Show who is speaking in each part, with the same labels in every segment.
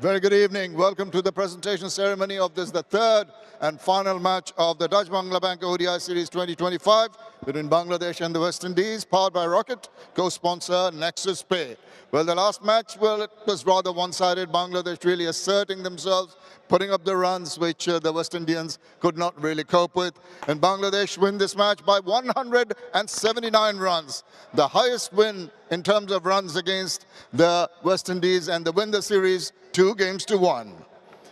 Speaker 1: Very good evening. Welcome to the presentation ceremony of the third and final match of the Dutch Bangla Bank ODI Series 2025 between Bangladesh and the West Indies, powered by Rocket, co-sponsor Nexus Pay. Well, the last match, it was rather one-sided. Bangladesh really asserting themselves, putting up the runs which the West Indians could not really cope with. And Bangladesh win this match by 179 runs, the highest win in terms of runs against the West Indies, and they win the series 2-1.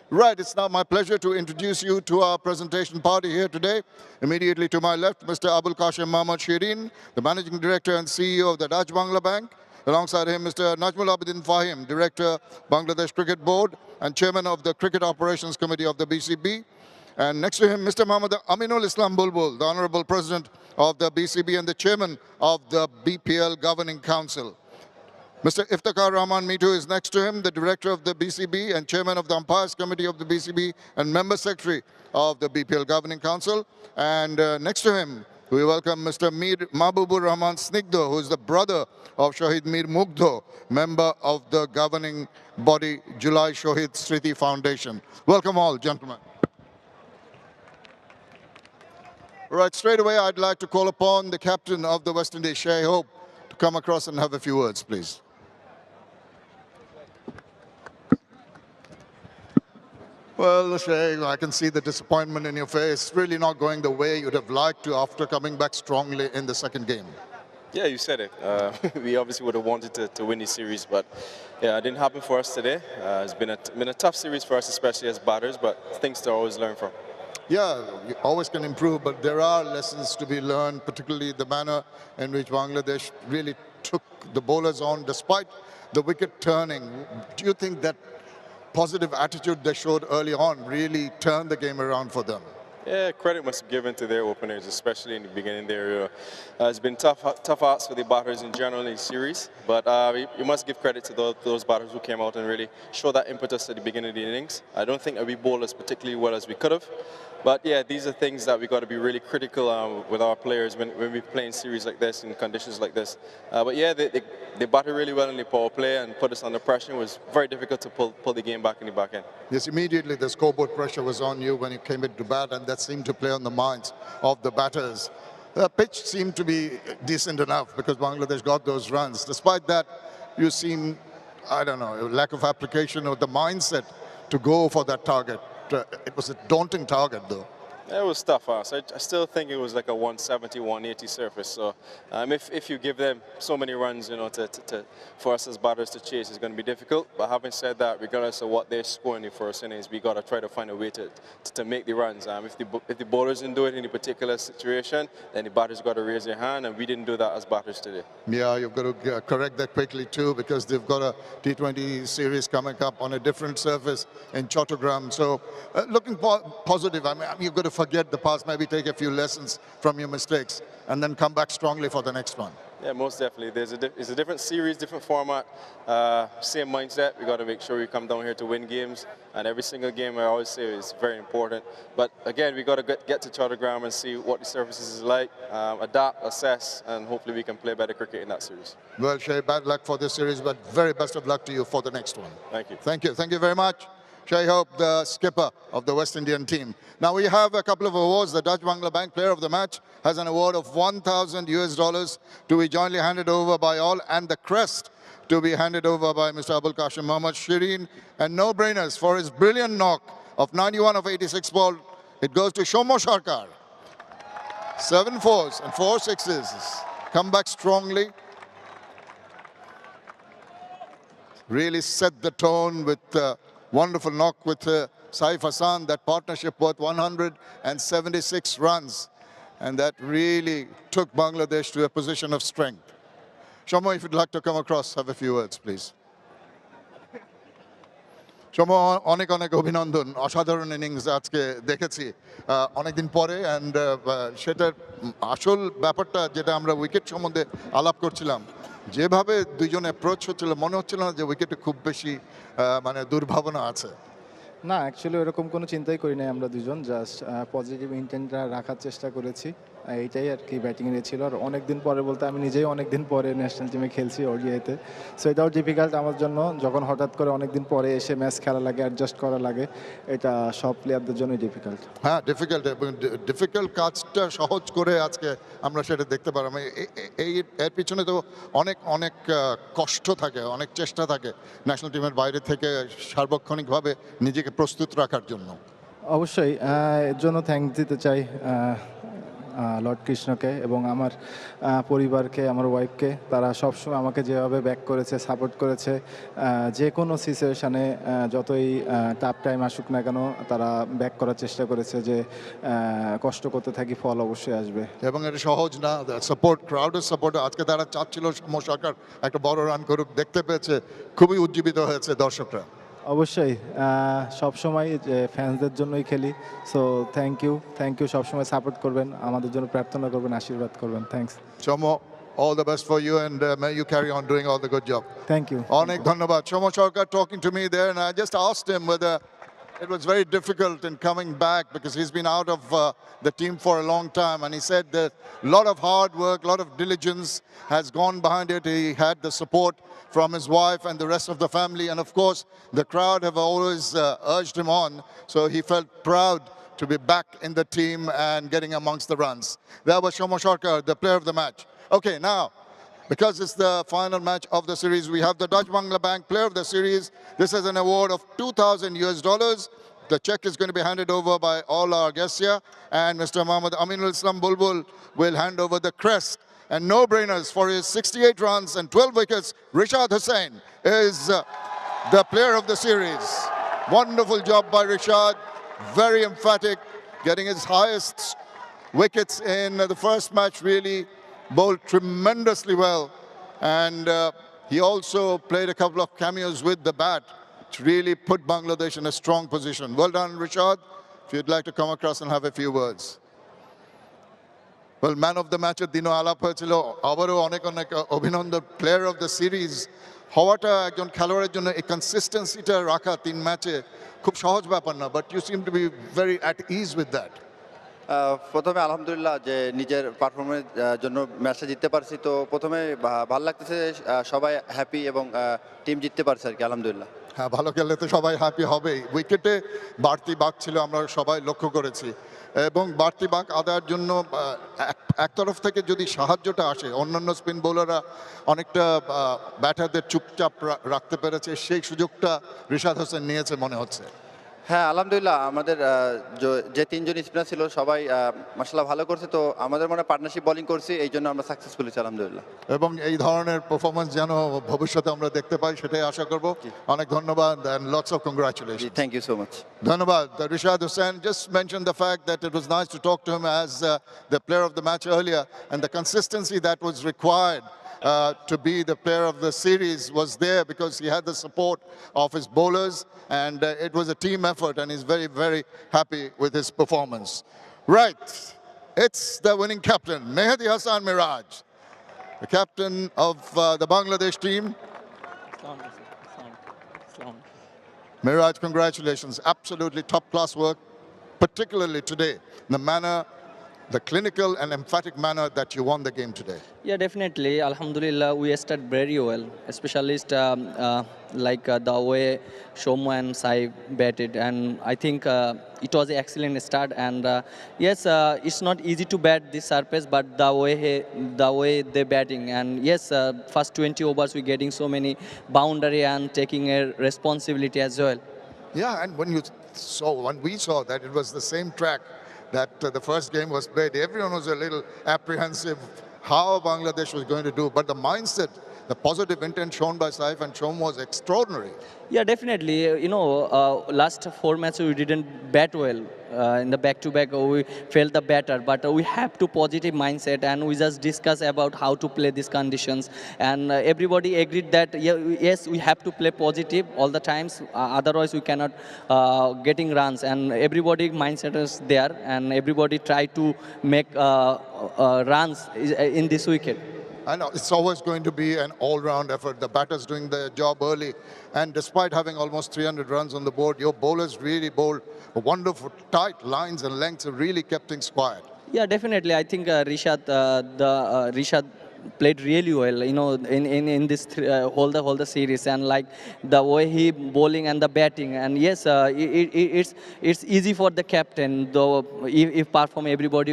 Speaker 1: Right, it's now my pleasure to introduce you to our presentation party here today. Immediately to my left, Mr. Abul Qasim Mohammad Shirin, the Managing Director and CEO of the Dutch Bangla Bank. Alongside him, Mr. Najmul Abidin Fahim, Director, Bangladesh Cricket Board and Chairman of the Cricket Operations Committee of the BCB. And next to him, Mr. Muhammad Aminul Islam Bulbul, the Honorable President of the BCB and the Chairman of the BPL Governing Council. Mr. Iftikhar Rahman Mitu is next to him, the Director of the BCB and Chairman of the Umpires Committee of the BCB and Member Secretary of the BPL Governing Council. And next to him, we welcome Mr. Mir Mahbubur Rahman Snigdho, who is the brother of Shahid Mir Mugdho, member of the governing body Julai Shohid Sriti Foundation. Welcome all, gentlemen. Right, straight away, I'd like to call upon the captain of the West Indies, Shai Hope, to come across and have a few words, please. Well, Shai, I can see the disappointment in your face. Really not going the way you'd have liked to after coming back strongly in the second game.
Speaker 2: Yeah, you said it. We obviously would have wanted to win this series, but yeah, it didn't happen for us today. It's been a tough series for us, especially as batters, but things to always learn from.
Speaker 1: Yeah, you always can improve, but there are lessons to be learned, particularly the manner in which Bangladesh really took the bowlers on despite the wicket turning. Do you think that positive attitude they showed early on really turned the game around for them?
Speaker 2: Yeah, credit must be given to their openers, especially in the beginning there. It's been tough outs for the batters in general in the series, but you must give credit to those batters who came out and really showed that impetus at the beginning of the innings. I don't think that we bowled as particularly well as we could have. But yeah, these are things that we got to be really critical with our players when we play in series like this, in conditions like this. But yeah, they batted really well in the power play and put us under pressure. It was very difficult to pull the game back in the back end.
Speaker 1: Yes, immediately the scoreboard pressure was on you when you came into bat, and that seemed to play on the minds of the batters. The pitch seemed to be decent enough because Bangladesh got those runs. Despite that, you seem, I don't know, lack of application of the mindset to go for that target. It was a daunting target, though.
Speaker 2: It was tough. So I still think it was like a 170, 180 surface. So if you give them so many runs, for us as batters to chase, it's going to be difficult. But having said that, regardless of what they're scoring in the first innings, we got to try to find a way to make the runs. If the bowlers didn't do it in a particular situation, then the batters got to raise their hand, and we didn't do that as batters today.
Speaker 1: Yeah, you've got to correct that quickly too, because they've got a T20 series coming up on a different surface in Chattogram. So looking positive, I mean, you've got to forget the past, maybe take a few lessons from your mistakes, and then come back strongly for the next one.
Speaker 2: Yeah, most definitely. It's a different series, different format, same mindset. We got to make sure we come down here to win games, and every single game I always say is very important. But again, we got to get to Chattogram and see what the surfaces is like, adapt, assess, and hopefully we can play better cricket in that series.
Speaker 1: Well, Shai, bad luck for this series, but very best of luck to you for the next one.
Speaker 2: Thank you.
Speaker 1: Thank you. Thank you very much. Shai Hope, the skipper of the West Indian team. Now we have a couple of awards. The Dutch Bangla Bank Player of the Match has an award of $1,000 to be jointly handed over by all, and the crest to be handed over by Mr. Abul Qasim Mohammad Shirin. And no-brainers for his brilliant knock of 91 of 86 ball. It goes to Soumya Sarkar. 7 fours and 4 sixes. Come back strongly. Really set the tone with wonderful knock with Saif Hassan, that partnership worth 176 runs. And that really took Bangladesh to a position of strength. Soumya, if you'd like to come across, have a few words, please. Soumya, অনেক অনেক অভিনন্দন, অসাধারণ innings আজকে দেখেছি অনেকদিন পরে, and সেটার আসল ব্যাপারটা যেটা আমরা উইকেট সম্বন্ধে আলাপ করছিলাম, যেভাবে দুইজন অ্যাপ্রোচ হচ্ছিল, মনে হচ্ছিল না যে উইকেটে খুব বেশি মানে দুর্ভাবনা আছে।
Speaker 3: না, অ্যাকচুয়ালি এরকম কোনো চিন্তাই করি নাই আমরা দুজন, জাস্ট পজিটিভ ইন্টেন্টটা রাখার চেষ্টা করেছি। এইটাই আর কি ব্যাটিং এ ছিল। আর অনেক দিন পরে বলতে আমি নিজেই অনেক দিন পরে ন্যাশনাল টিমে খেলছি ওডিআইতে। সো এটাও ডিফিকাল্ট আমার জন্য, যখন হঠাৎ করে অনেক দিন পরে এসে ম্যাচ খেলা লাগে, অ্যাডজাস্ট করা লাগে, এটা সব প্লেয়ারদের জন্যই ডিফিকাল্ট।
Speaker 1: হ্যাঁ, ডিফিকাল্ট, এবং ডিফিকাল্ট কাজটা সহজ করে আজকে আমরা সেটা দেখতে পারলাম। এর পিছনে তো অনেক অনেক কষ্ট থাকে, অনেক চেষ্টা থাকে ন্যাশনাল টিমের বাইরে থেকে সার্বক্ষণিকভাবে নিজেকে প্রস্তুত রাখার জন্য।
Speaker 3: অবশ্যই এর জন্য থ্যাঙ্কস দিতে চাই লর্ড কৃষ্ণকে এবং আমার পরিবারকে, আমার ওয়াইফকে। তারা সবসময় আমাকে যেভাবে ব্যাক করেছে, সাপোর্ট করেছে, যে কোনো সিচুয়েশানে যতই টাফ টাইম আসুক না কেন তারা ব্যাক করার চেষ্টা করেছে যে কষ্ট করতে থাকি, ফল অবশ্যই আসবে।
Speaker 1: এবং এটা সহজ না, সাপোর্ট, ক্রাউডের সাপোর্ট। আজকে তারা চাচ্ছিল সৌম্য সরকার একটা বড় রান করুক, দেখতে পেয়েছে, খুবই উজ্জীবিত হয়েছে দর্শকরা।
Speaker 3: অবশ্যই সবসময় ফ্যান্সদের জন্যই খেলি। সো থ্যাংক ইউ সবসময় সাপোর্ট করবেন, আমাদের জন্য প্রার্থনা করবেন, আশীর্বাদ করবেন। Thanks
Speaker 1: Soumya, all the best for you, and may you carry on doing all the good job.
Speaker 3: Thank you.
Speaker 1: অনেক ধন্যবাদ। সৌম্য সরকার talking to me there, and I just asked him whether it was very difficult in coming back because he's been out of the team for a long time, and he said that a lot of hard work, a lot of diligence has gone behind it. He had the support from his wife and the rest of the family, and of course the crowd have always urged him on, so he felt proud to be back in the team and getting amongst the runs. That was Soumya Sarkar, the player of the match. Okay, now, because it's the final match of the series, we have the Dutch Bangla Bank Player of the Series. This is an award of $2,000. The check is going to be handed over by all our guests here, and Mr. Mohammad Aminul Islam Bulbul will hand over the crest. And no-brainers for his 68 runs and 12 wickets, Rishad Hussain is the player of the series. Wonderful job by Rishad, very emphatic, getting his highest wickets in the first match, really bowled tremendously well, and he also played a couple of cameos with the bat to really put Bangladesh in a strong position. Well done, Rishad. If you'd like to come across and have a few words. Well, man of the match at দিনও আলাপ হয়েছিল, আবারও অনেক অনেক অভিনন্দন। Player of the series হওয়াটা একজন খেলোয়াড়ের জন্য এই কনসিস্টেন্সিটা রাখা 3 ম্যাচে খুব সহজ ব্যাপার না, but you seem to be very at ease with that.
Speaker 4: প্রথমে আলহামদুলিল্লাহ যে নিজের পারফরমেন্স জন্য ম্যাচটা জিততে পারছি, তো প্রথমে ভালো লাগতেছে, সবাই হ্যাপি এবং টিম জিততে পারছে আর কি, আলহামদুলিল্লাহ।
Speaker 1: হ্যাঁ, ভালো খেললে তো সবাই হ্যাপি হবেই। উইকেটে বাড়তি বাঁক ছিল, আমরা সবাই লক্ষ্য করেছি, এবং বাড়তি বাঁক আদায়ের জন্য এক তরফ থেকে যদি সাহায্যটা আসে, অন্যান্য স্পিন বোলাররা অনেকটা ব্যাটারদের চুপচাপ রাখতে পেরেছে, সেই সুযোগটা রিশাদ হোসেন নিয়েছে মনে হচ্ছে।
Speaker 4: হ্যাঁ, আলহামদুলিল্লাহ আমাদের যে 3 জন স্পিনার ছিল সবাই মাশাআল্লাহ ভালো করছে, তো আমাদের মনে পার্টনারশিপ বোলিং করছি, এই জন্য আমরা সাকসেসফুল হয়েছি আলহামদুলিল্লাহ।
Speaker 1: এবং এই ধরনের পারফরমেন্স যেন ভবিষ্যতে আমরা দেখতে পাই, সেটাই আশা করব। অনেক ধন্যবাদ, and lots of congratulations.
Speaker 4: Thank you so much.
Speaker 1: ধন্যবাদ। Rishad Hussain just mentioned the fact that it was nice to talk to him as the player of the match earlier, and the consistency that was required to be the player of the series was there because he had the support of his bowlers, and it was a team effort, and he's very, very happy with his performance. Right, it's the winning captain, Mehdi Hassan Miraj, the captain of the Bangladesh team. Miraj, congratulations, absolutely top-class work, particularly today, the manner, the clinical and emphatic manner that you won the game today.
Speaker 5: Yeah, definitely. Alhamdulillah, we started very well, especially the way Soumya and Sai batted, and I think it was an excellent start. And yes, it's not easy to bat this surface, but the way they batting, and yes, first 20 overs we getting so many boundary and taking a responsibility as well.
Speaker 1: Yeah, and when we saw that it was the same track that the first game was played, everyone was a little apprehensive how Bangladesh was going to do, but the mindset, the positive intent shown by Saif and Shom was extraordinary.
Speaker 5: Yeah, definitely. Last 4 matches we didn't bat well. In the back-to-back, we felt the better, but we have to positive mindset, and we just discuss about how to play these conditions. And everybody agreed that yes, we have to play positive all the times. Otherwise, we cannot getting runs. And everybody mindset is there, and everybody try to make runs in this wicket.
Speaker 1: I know it's always going to be an all-round effort. The batters doing their job early, and despite having almost 300 runs on the board, your bowlers really bowled wonderful tight lines and lengths and really kept things quiet.
Speaker 5: Yeah, definitely. I think Rishad played really well, you know, in this whole the series, and like the way he bowling and the batting. And yes, it's easy for the captain though if perform everybody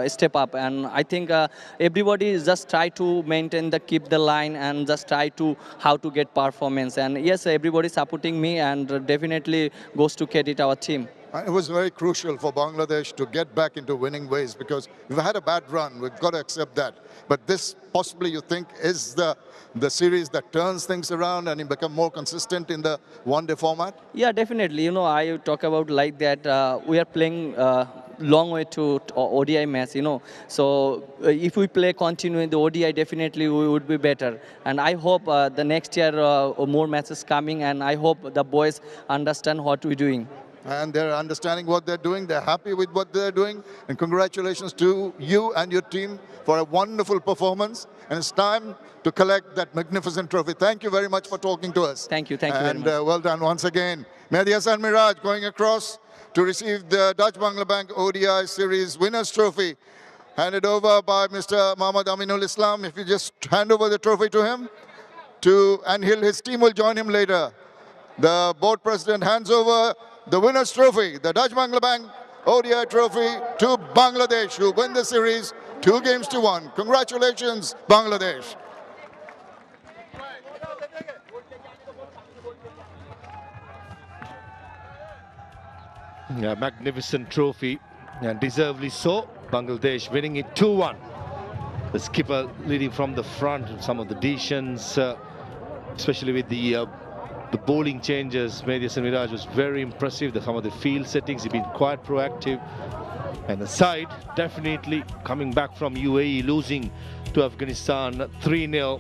Speaker 5: step up. And I think everybody just try to maintain the keep the line and just try to how to get performance. And yes, everybody supporting me, and definitely goes to credit our team.
Speaker 1: And it was very crucial for Bangladesh to get back into winning ways because we've had a bad run. We've got to accept that. But this possibly, you think, is the series that turns things around and you become more consistent in the one-day format?
Speaker 5: Yeah, definitely. You know, I talk about like that. We are playing long way to ODI match. You know, so if we play continue in the ODI, definitely we would be better. And I hope the next year more matches coming, and I hope the boys understand what we're doing.
Speaker 1: And they're understanding what they're doing. They're happy with what they're doing. And congratulations to you and your team for a wonderful performance. And it's time to collect that magnificent trophy. Thank you very much for talking to us.
Speaker 5: Thank you very
Speaker 1: and
Speaker 5: much.
Speaker 1: well done once again. Mehdi Hassan Miraj going across to receive the Dutch Bangla Bank ODI Series Winners Trophy. Handed over by Mr. Mohammad Aminul Islam. If you just hand over the trophy to him, and his team will join him later. The board president hands over the winners' trophy, the Dutch Bangla Bank ODI trophy, to Bangladesh, who win the series 2-1. Congratulations, Bangladesh.
Speaker 6: Yeah, magnificent trophy, and deservedly so. Bangladesh winning it 2-1. The skipper leading from the front, some of the decisions, especially with the bowling changes. Mehdi Hassan Miraj was very impressive. Some of the field settings, he's been quite proactive. And the side definitely coming back from UAE, losing to Afghanistan 3-0.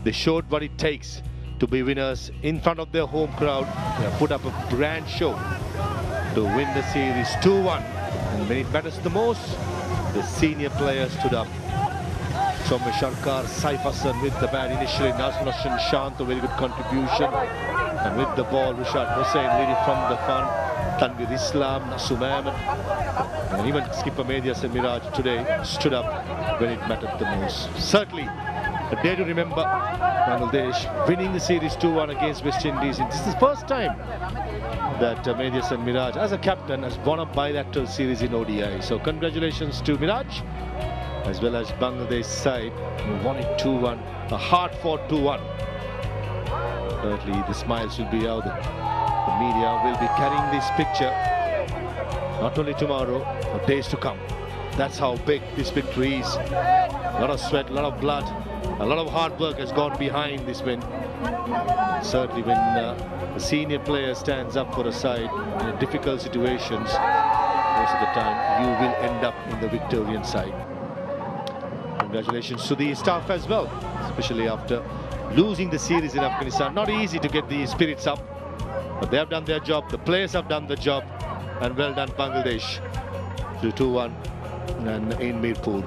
Speaker 6: They showed what it takes to be winners in front of their home crowd. They have put up a grand show to win the series 2-1. And when it matters the most, the senior players stood up. Soumya Sarkar, Saif Hassan with the bat initially, Nazmul Hassan Shant, a very good contribution. And with the ball, Rishad Hussain leading from the front, Tanvir Islam, Sumayman, and even skipper Mehdi Hassan Miraj today stood up when it mattered the most. Certainly a day to remember. Bangladesh winning the series 2-1 against West Indies. This is the first time that Mehdi Hassan Miraj, as a captain, has won a bilateral series in ODI. So congratulations to Miraj, as well as Bangladesh side, who won it 2-1, a hard-fought 2-1. Certainly the smiles will be out. The media will be carrying this picture not only tomorrow, but days to come. That's how big this victory is. A lot of sweat, a lot of blood, a lot of hard work has gone behind this win. Certainly when a senior player stands up for a side in difficult situations, most of the time you will end up in the Victorian side. Congratulations to the staff as well, especially after losing the series in Afghanistan. Not easy to get the spirits up, but they have done their job. The players have done the job, and well done Bangladesh to 2-1 and in Mirpur.